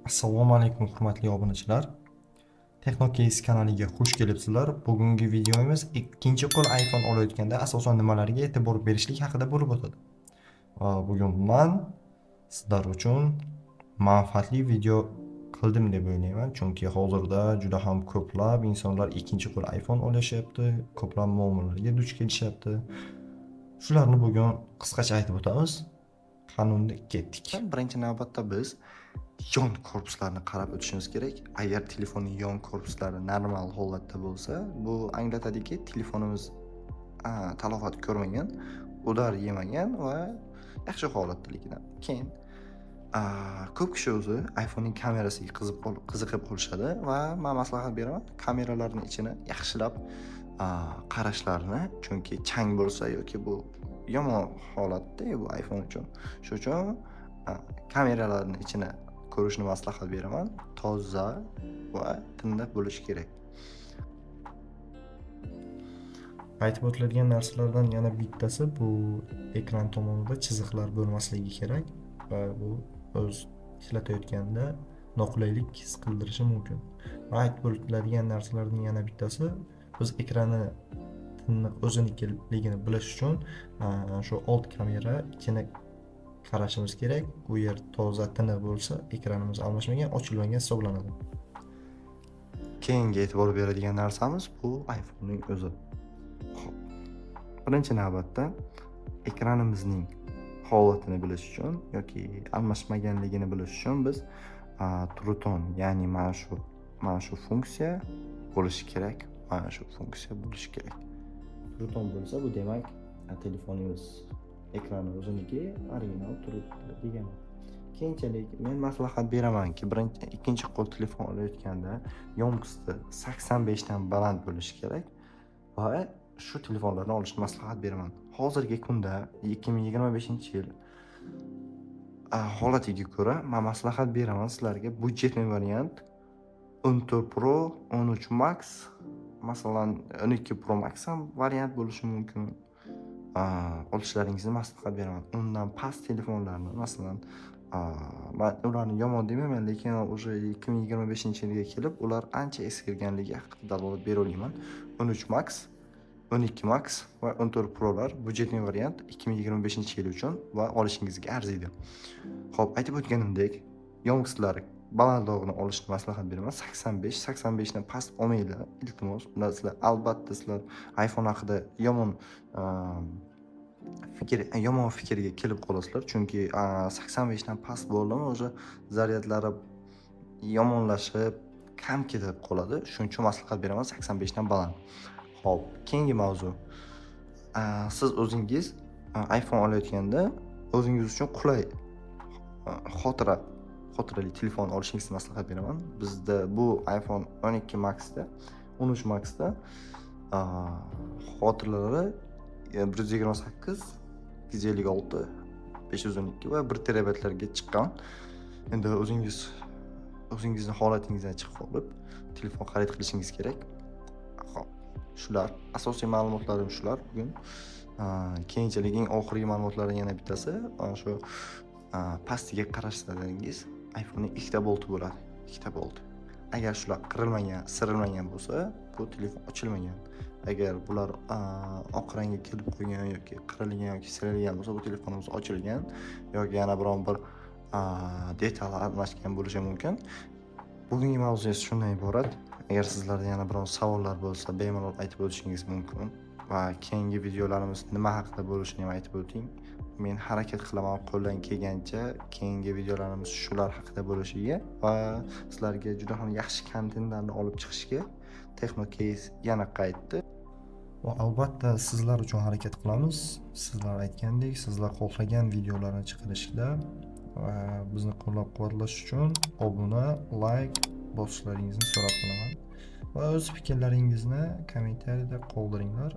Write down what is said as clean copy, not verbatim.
Assalomu alaykum hurmatli obunachilar. Technocase kanaliga xush kelibsizlar. Bugungi videomiz ikkinchi qo'l iPhone olayotganda asosan nimalarga e'tibor berishlik haqida bo'lib o'tadi. Bugun men sizlar uchun manfaatli video qildim deb o'ylayman, chunki hozirda juda ham ko'plab insonlar ikkinchi qo'l iPhone olashyapti, ko'plab muammolarga duch kelishyapti. Shularni bugun qisqacha aytib o'tamiz. Qanunda ketdik. Birinchi navbatda biz yon korpuslarini qarab o'tishimiz kerak. Agar telefonning yon korpuslari normal holatda bo'lsa, bu anglatadiki, telefonimiz talafot ko'rmagan, udar yemagan va yaxshi holatdaligini. Keyin ko'p kishi o'zi iPhonening kamerasiga qiziqib qolishadi va men maslahat beraman, kameralarning ichini yaxshilab qarashlarini, chunki chang bo'lsa yoki bu yomon holatda bu iPhone uchun. Shuning uchun kameralarning ichini ko'rishni maslahat beraman. Toza va tiniq bo'lishi kerak. Aytib o'tiladigan narsalardan yana bittasi bu ekran tomonida chiziqlar bo'lmasligi kerak va bu o'z ishlatayotganda noqulaylik his qildirishi mumkin. Va aytib o'tiladigan narsalarning yana bittasi biz ekranni tiniq o'zinikiligini bilish uchun shu old kamera ichini qarashimiz kerak. U yer toza tiniq bo'lsa, ekranimiz almashmagan, ochilmagan hisoblanadi. Keyingi e'tibor beradigan narsamiz bu iPhonening o'zi. Xo'p. Birinchi navbatda ekranimizning holatini bilish uchun yoki almashmaganligini bilish uchun biz True Tone, ya'ni mana shu funksiya bo'lishi kerak. Mana shu funksiya bo'lishi kerak. True Tone bo'lsa, bu demak telefoningiz ekrani o'ziniki original turibdi degani. Keyinchalik men maslahat beramanki, ikkinchi qo'l telefon olayotganda yomg'isi 85 dan baland bo'lishi kerak va shu telefonlarni olishni maslahat beraman. Hozirgi kunda 2025-yil holatiga ko'ra men maslahat beraman sizlarga budjetli variant 14 Pro, 13 Max, masalan 12 Pro Max ham variant bo'lishi mumkin. Olishlaringizni maslahat beraman. Undan past telefonlarni, masalan, men ularni yomon demayman, lekin o'sha 2025-yilga kelib ular ancha eskirganligi haqida dalolat bera olaman. 13 Max, 12 Max va 14 Prolar budjetli variant 2025-yil uchun va olishingizga arziydi. Xo'p, aytib o'tganimdek, yong'islar balandligini olishni maslahat beraman. 85 dan past olmanglar, iltimos. Sizlar albatta iPhone haqida yomon fikrga kelib qolasizlar, chunki 85 dan past bo'ldimi, o'sha zaryadlari yomonlashib, kam ketib qoladi. Shuning uchun maslahat beraman 85 dan baland. Xo'p, keyingi mavzu. Siz o'zingiz iPhone olayotganda o'zingiz uchun qulay xotirali telefon olishingizni maslahat beraman. Bizda bu iPhone 12 Max'da, 13 Max'da xotiralari 128, 256, 512 va 1 terabaytlarga chiqqan. Endi o'zingizning holatingizdan chiqib olib telefon xarid qilishingiz kerak. Xo'p, shular asosiy ma'lumotlarim shular bugun. Keyinchalik eng oxirgi ma'lumotlardan yana bittasi, shu pastiga qarashlaringiz iPhonening ikkita bolti bo'ladi. Ikkita bolt. Agar shular sirilmagan bo'lsa, bu telefon ochilmagan. Agar bular oq rangga kelib qolgan yoki qirilgan yoki sirilgan bo'lsa, bu telefonimiz ochilgan yoki yana biron bir detal almashgan bo'lishi mumkin. Bugungi mavzu esa shundan iborat. Agar sizlarda yana biron savollar bo'lsa, bemalol aytib o'tishingiz mumkin va keyingi videolarimiz nima haqida bo'lishini ham aytib o'ting. Men harakat qilaman qo'ldan kelgancha keyingi videolarimiz shular haqida bo'lishiga va sizlarga juda ham yaxshi kontentlarni olib chiqishga Technocase yana qaytdi. Va albatta sizlar uchun harakat qilamiz. Sizlar aytgandek, sizlar xohlagan videolarni chiqarishda va bizni qo'llab-quvvatlash uchun obuna, like bosishlaringizni so'rab qolaman. Va o'z fikrlaringizni kommentariyada qoldiringlar.